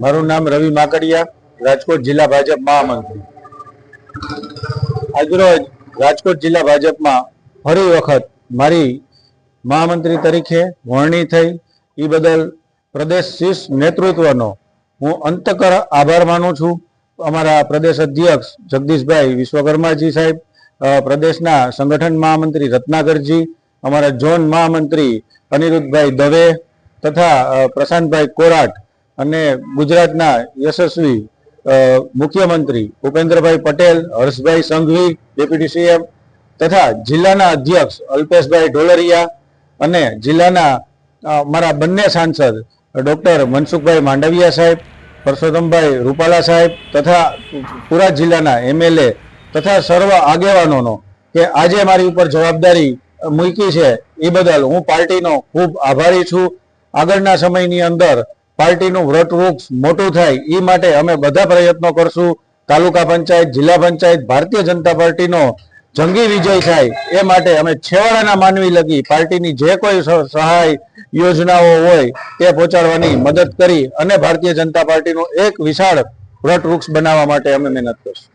મારું નામ રવિ માકડિયા, રાજકોટ જિલ્લા ભાજપ મહામંત્રી। આજરોજ રાજકોટ જિલ્લા ભાજપમાં ફરી વખત મારી મહામંત્રી તરીકે વરણી થઈ, એ બદલ પ્રદેશ શીર્ષ નેતૃત્વનો હું અંતકર આભાર માનું છું। અમારા પ્રદેશ અધ્યક્ષ જગદીશભાઈ વિશ્વકર્માજી સાહેબ, પ્રદેશના સંગઠન મહામંત્રી રત્નાકરજી, અમારા ઝોન મહામંત્રી અનિરુદ્ધભાઈ દવે તથા પ્રશાંતભાઈ કોરાટ અને ગુજરાતના યશસ્વી મુખ્યમંત્રી ભૂપેન્દ્રભાઈ પટેલ, હર્ષભાઈ સંઘવી ડેપ્યુટી સીએમ તથા જિલ્લાના અધ્યક્ષ અલ્પેશભાઈ ઢોલરિયા અને જિલ્લાના મારા બંને સાંસદ ડૉક્ટર મનસુખભાઈ માંડવિયા સાહેબ, પરસોત્તમભાઈ રૂપાલા સાહેબ તથા પૂરા જિલ્લાના એમએલએ તથા સર્વ આગેવાનોનો કે આજે મારી ઉપર જવાબદારી મૂકી છે એ બદલ હું પાર્ટીનો ખૂબ આભારી છું। આગળના સમયની અંદર પાર્ટીનું વ્રતવૃક્ષ મોટું થાય એ માટે અમે બધા પ્રયત્નો કરશું। તાલુકા પંચાયત, જિલ્લા પંચાયત, ભારતીય જનતા પાર્ટીનો જંગી વિજય થાય એ માટે અમે છેવાડાના માનવી લગી પાર્ટીની જે કોઈ સહાય યોજનાઓ હોય તે પહોંચાડવાની મદદ કરી અને ભારતીય જનતા પાર્ટીનું એક વિશાળ વ્રતવૃક્ષ બનાવવા માટે અમે મહેનત કરશું।